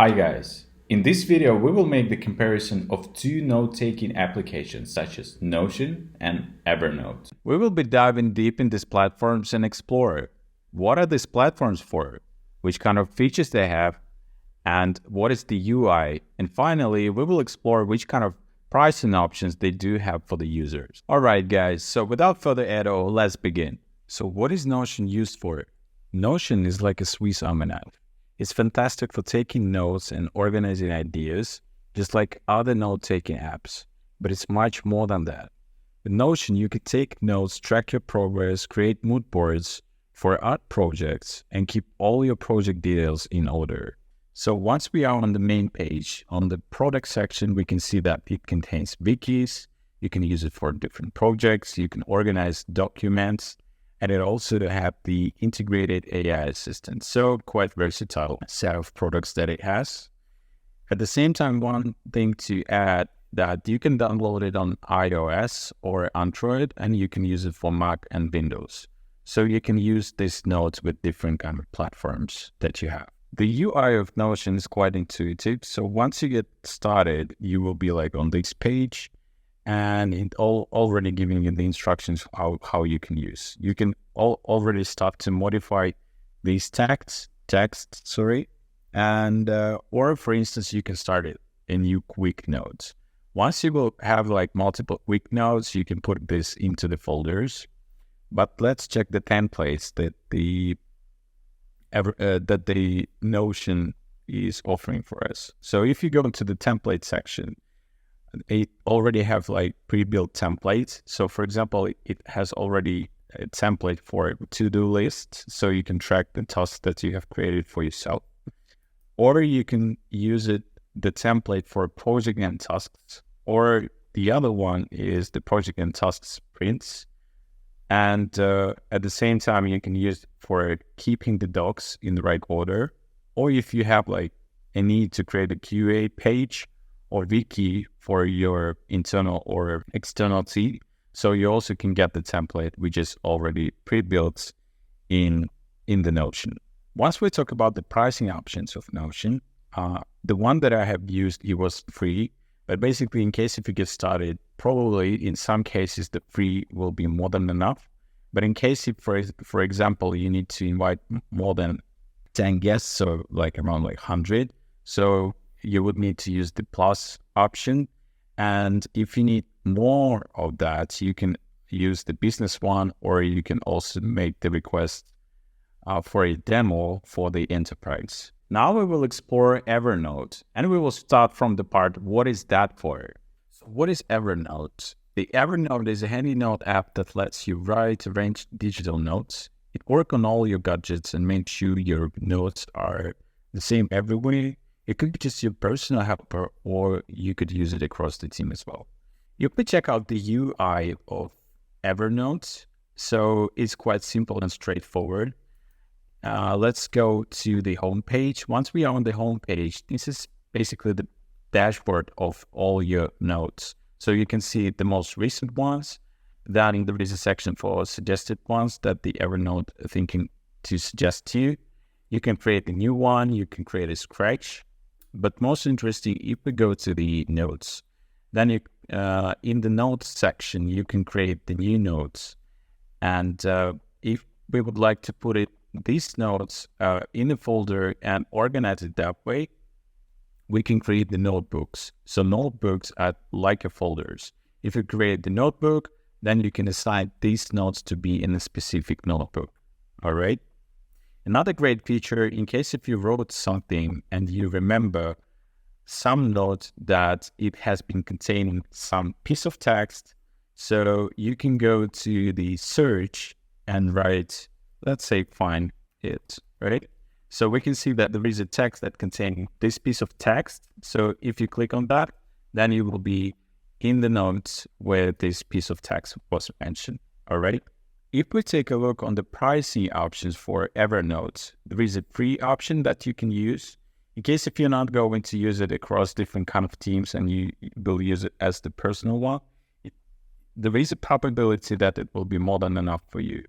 Hi guys! In this video we will make the comparison of two note-taking applications such as Notion and Evernote. We will be diving deep in these platforms and explore what are these platforms for, which kind of features they have, and what is the UI. And finally, we will explore which kind of pricing options they do have for the users. Alright guys, so without further ado, let's begin. So what is Notion used for? Notion is like a Swiss almanac. It's fantastic for taking notes and organizing ideas, just like other note-taking apps. But it's much more than that. With Notion, you can take notes, track your progress, create mood boards for art projects, and keep all your project details in order. So once we are on the main page, on the product section, we can see that it contains wikis. You can use it for different projects. You can organize documents. And it also have the integrated AI assistant. So quite versatile set of products that it has. At the same time, one thing to add that you can download it on iOS or Android, and you can use it for Mac and Windows. So you can use these notes with different kind of platforms that you have. The UI of Notion is quite intuitive. So once you get started, you will be like on this page, and it already giving you the instructions how you can use. You can already start to modify these text, and or for instance, you can start it in new quick notes. Once you will have like multiple quick notes, you can put this into the folders. But let's check the templates that the Notion is offering for us. So if you go into the template section, it already have like pre-built templates. So for example, it has already a template for a to-do list, so you can track the tasks that you have created for yourself. Or you can use the template for project and tasks, or the other one is the project and tasks sprints. And at the same time, you can use it for keeping the docs in the right order. Or if you have like a need to create a QA page or wiki for your internal or external team. So you also can get the template, which is already pre-built in the Notion. Once we talk about the pricing options of Notion, the one that I have used, it was free. But basically, in case if you get started, probably in some cases, the free will be more than enough. But in case if, for example, you need to invite more than 10 guests, so like around like 100, so you would need to use the plus option. And if you need more of that, you can use the business one, or you can also make the request for a demo for the enterprise. Now we will explore Evernote, and we will start from the part, what is that for? So what is Evernote? The Evernote is a handy note app that lets you write, arrange digital notes. It works on all your gadgets and makes sure your notes are the same everywhere. It could be just your personal helper, or you could use it across the team as well. You could check out the UI of Evernote. So it's quite simple and straightforward. Let's go to the home page. Once we are on the home page, this is basically the dashboard of all your notes. So you can see the most recent ones. Then there is a section for suggested ones that the Evernote is thinking to suggest to you. You can create a new one. You can create a scratch. But most interesting, if we go to the notes, then you, in the notes section, you can create the new notes. And if we would like to put these notes in a folder and organize it that way, we can create the notebooks. So notebooks are like a folders. If you create the notebook, then you can assign these notes to be in a specific notebook. All right. Another great feature, in case if you wrote something and you remember some note that it has been containing some piece of text, so you can go to the search and write, let's say, find it, right? So we can see that there is a text that contains this piece of text. So if you click on that, then you will be in the notes where this piece of text was mentioned, all right? If we take a look on the pricing options for Evernote, there is a free option that you can use. In case if you're not going to use it across different kind of teams and you will use it as the personal one, there is a probability that it will be more than enough for you.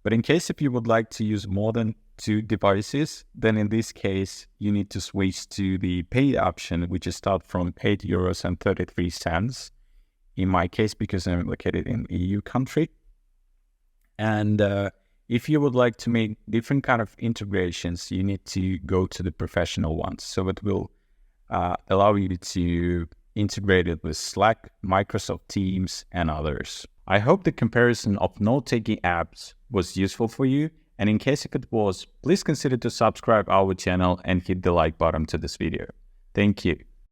But in case if you would like to use more than two devices, then in this case, you need to switch to the paid option, which is start from €8.33 in my case, because I'm located in EU country. And if you would like to make different kind of integrations, you need to go to the professional ones. So it will allow you to integrate it with Slack, Microsoft Teams, and others. I hope the comparison of note-taking apps was useful for you. And in case if it was, please consider to subscribe our channel and hit the like button to this video. Thank you.